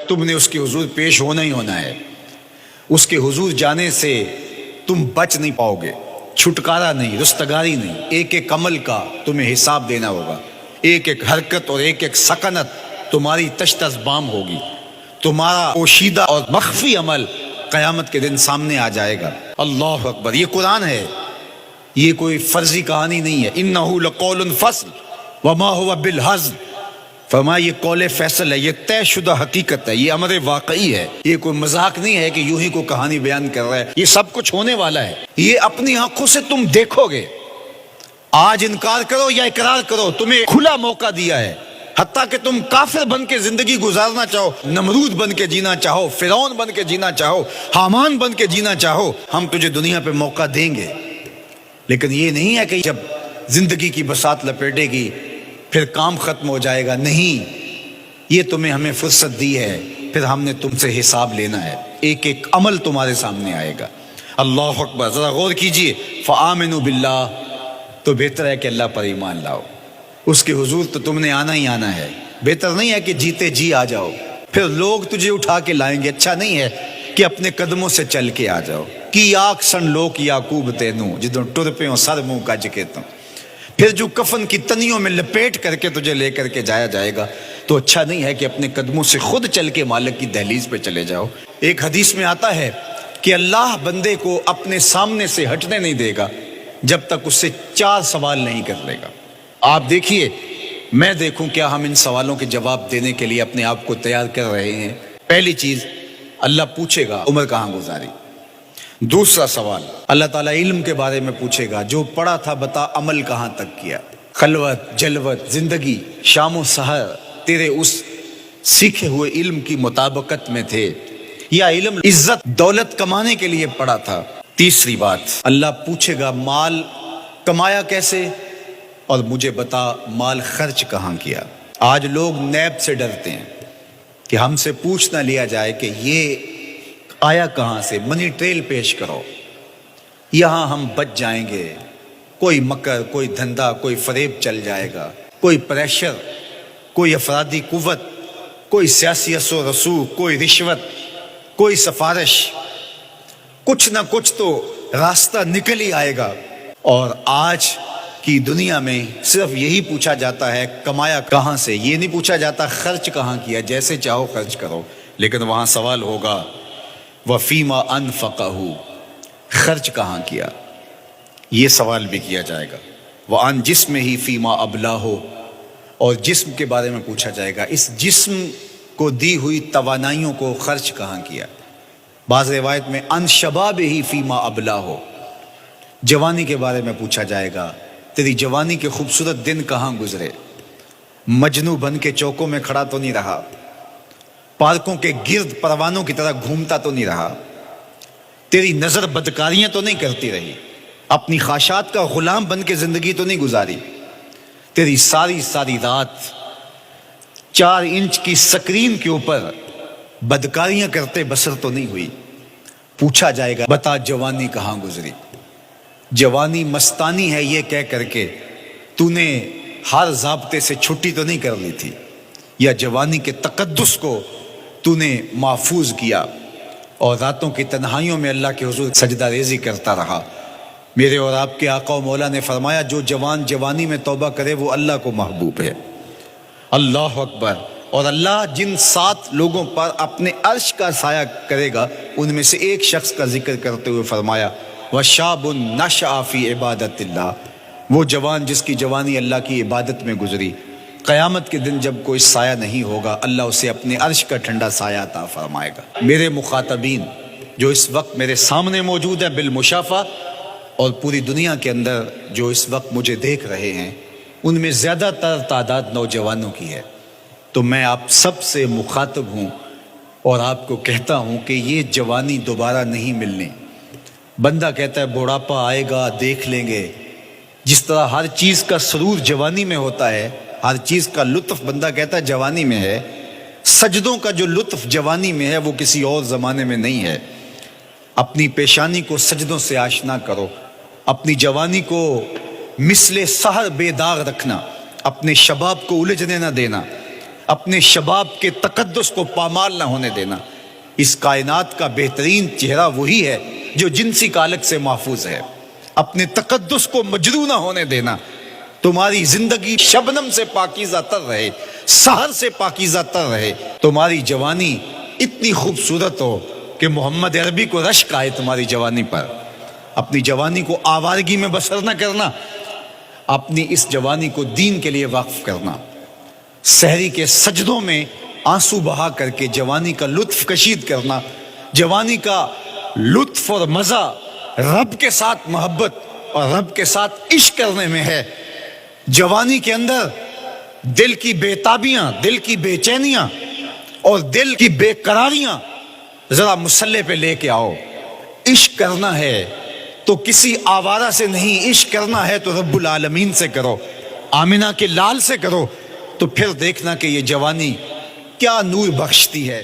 تم نے اس کے حضور پیش ہونا ہی ہونا ہے. اس کے حضور جانے سے تم بچ نہیں پاؤ گے، چھٹکارا نہیں، رستگاری نہیں. ایک ایک عمل کا تمہیں حساب دینا ہوگا، ایک ایک حرکت اور ایک ایک سکنت تمہاری تشت ازبام ہوگی. تمہارا پوشیدہ اور مخفی عمل قیامت کے دن سامنے آ جائے گا. اللہ اکبر. یہ قرآن ہے، یہ کوئی فرضی کہانی نہیں ہے. انہ لقول فصل وما هو بالہزل. فرمایا یہ قول فیصل ہے، یہ طے شدہ حقیقت ہے، یہ امر واقعی ہے. یہ کوئی مذاق نہیں ہے کہ یوں ہی کوئی کہانی بیان کر رہا ہے. یہ سب کچھ ہونے والا ہے، یہ اپنی آنکھوں سے تم دیکھو گے. آج انکار کرو یا اقرار کرو، تمہیں کھلا موقع دیا ہے. حتیٰ کہ تم کافر بن کے زندگی گزارنا چاہو، نمرود بن کے جینا چاہو، فرعون بن کے جینا چاہو، حامان بن کے جینا چاہو، ہم تجھے دنیا پہ موقع دیں گے. لیکن یہ نہیں ہے کہ جب زندگی کی بساط لپیٹے گی پھر کام ختم ہو جائے گا. نہیں، یہ تمہیں ہمیں فرصت دی ہے، پھر ہم نے تم سے حساب لینا ہے. ایک ایک عمل تمہارے سامنے آئے گا. اللہ اکبر. ذرا غور کیجئے. فآمنوا باللہ، تو بہتر ہے کہ اللہ پر ایمان لاؤ. اس کے حضور تو تم نے آنا ہی آنا ہے. بہتر نہیں ہے کہ جیتے جی آ جاؤ، پھر لوگ تجھے اٹھا کے لائیں گے. اچھا نہیں ہے کہ اپنے قدموں سے چل کے آ جاؤ. کی آگ سن لوک یعقوب تینوں جدوں ٹر پہ ہوں سر منہ کج کے تم. پھر جو کفن کی تنیوں میں لپیٹ کر کے تجھے لے کر کے جایا جائے گا، تو اچھا نہیں ہے کہ اپنے قدموں سے خود چل کے مالک کی دہلیز پہ چلے جاؤ. ایک حدیث میں آتا ہے کہ اللہ بندے کو اپنے سامنے سے ہٹنے نہیں دے گا جب تک اس سے 4 سوال نہیں کر لے گا. آپ دیکھیے، میں دیکھوں کیا ہم ان سوالوں کے جواب دینے کے لیے اپنے آپ کو تیار کر رہے ہیں. پہلی چیز، اللہ پوچھے گا عمر کہاں گزاری. دوسرا سوال، اللہ تعالیٰ علم کے بارے میں پوچھے گا. جو پڑھا تھا بتا، عمل کہاں تک کیا. خلوت، جلوت، زندگی، شام و سحر تیرے اس سیکھے ہوئے علم کی مطابقت میں تھے، یا علم عزت دولت کمانے کے لیے پڑھا تھا. تیسری بات، اللہ پوچھے گا مال کمایا کیسے، اور مجھے بتا مال خرچ کہاں کیا. آج لوگ نیب سے ڈرتے ہیں کہ ہم سے پوچھ نہ لیا جائے کہ یہ آیا کہاں سے. منی ٹریل پیش کرو، یہاں ہم بچ جائیں گے. کوئی مکر، کوئی دھندا، کوئی فریب چل جائے گا، کوئی پریشر، کوئی افرادی قوت، کوئی سیاسی اثر و رسوخ، کوئی رشوت، کوئی سفارش، کچھ نہ کچھ تو راستہ نکل ہی آئے گا. اور آج کی دنیا میں صرف یہی پوچھا جاتا ہے کمایا کہاں سے. یہ نہیں پوچھا جاتا خرچ کہاں کیا. جیسے چاہو خرچ کرو، لیکن وہاں سوال ہوگا وفیما انفقہ، خرچ کہاں کیا. یہ سوال بھی کیا جائے گا. وعن جسم ہی فیما ابلاہ، اور جسم کے بارے میں پوچھا جائے گا اس جسم کو دی ہوئی توانائیوں کو خرچ کہاں کیا. بعض روایت میں ان شباب ہی فیما ابلاہ، جوانی کے بارے میں پوچھا جائے گا تیری جوانی کے خوبصورت دن کہاں گزرے. مجنو بن کے چوکوں میں کھڑا تو نہیں رہا، پارکوں کے گرد پروانوں کی طرح گھومتا تو نہیں رہا، تیری نظر بدکاریاں تو نہیں کرتی رہی، اپنی خواہشات کا غلام بن کے زندگی تو نہیں گزاری، تیری ساری رات 4 انچ کی سکرین کے اوپر بدکاریاں کرتے بسر تو نہیں ہوئی. پوچھا جائے گا بتا جوانی کہاں گزری. جوانی مستانی ہے یہ کہہ کر کے تو نے ہر ضابطے سے چھٹی تو نہیں کر لی تھی، یا جوانی کے تقدس کو تو نے محفوظ کیا اور راتوں کی تنہائیوں میں اللہ کے حضور سجدہ ریزی کرتا رہا. میرے اور آپ کے آقا و مولا نے فرمایا جو جوان جوانی میں توبہ کرے وہ اللہ کو محبوب ہے. اللہ اکبر. اور اللہ جن 7 لوگوں پر اپنے عرش کا سایہ کرے گا ان میں سے ایک شخص کا ذکر کرتے ہوئے فرمایا وَشَابٌ نَشَأَ فِي عِبَادَةِ اللَّهِ، وہ جوان جس کی جوانی اللہ کی عبادت میں گزری. قیامت کے دن جب کوئی سایہ نہیں ہوگا اللہ اسے اپنے عرش کا ٹھنڈا سایہ عطا فرمائے گا. میرے مخاطبین جو اس وقت میرے سامنے موجود ہیں بالمشافہ، اور پوری دنیا کے اندر جو اس وقت مجھے دیکھ رہے ہیں، ان میں زیادہ تر تعداد نوجوانوں کی ہے. تو میں آپ سب سے مخاطب ہوں اور آپ کو کہتا ہوں کہ یہ جوانی دوبارہ نہیں ملنی. بندہ کہتا ہے بڑھاپا آئے گا دیکھ لیں گے. جس طرح ہر چیز کا سرور جوانی میں ہوتا ہے، ہر چیز کا لطف بندہ کہتا ہے جوانی میں ہے، سجدوں کا جو لطف جوانی میں ہے وہ کسی اور زمانے میں نہیں ہے. اپنی پیشانی کو سجدوں سے آشنا کرو، اپنی جوانی کو مثل سحر بے داغ رکھنا، اپنے شباب کو الجھنے نہ دینا، اپنے شباب کے تقدس کو پامال نہ ہونے دینا۔ اس کائنات کا بہترین چہرہ وہی ہے جو جنسی کالک سے محفوظ ہے۔ اپنے تقدس کو مجروح نہ ہونے دینا۔ تمہاری زندگی شبنم سے پاکیزہ تر رہے، سحر سے پاکیزہ تر رہے۔ تمہاری جوانی اتنی خوبصورت ہو کہ محمد عربی کو رشک آئے تمہاری جوانی پر۔ اپنی جوانی کو آوارگی میں بسر نہ کرنا، اپنی اس جوانی کو دین کے لیے وقف کرنا۔ سحری کے سجدوں میں آنسو بہا کر کے جوانی کا لطف کشید کرنا۔ جوانی کا لطف اور مزہ رب کے ساتھ محبت اور رب کے ساتھ عشق کرنے میں ہے۔ جوانی کے اندر دل کی بےتابیاں، دل کی بے چینیاں اور دل کی بے قراریاں ذرا مسلح پہ لے کے آؤ۔ عشق کرنا ہے تو کسی آوارہ سے نہیں، عشق کرنا ہے تو رب العالمین سے کرو، آمنہ کے لال سے کرو، تو پھر دیکھنا کہ یہ جوانی کیا نور بخشتی ہے۔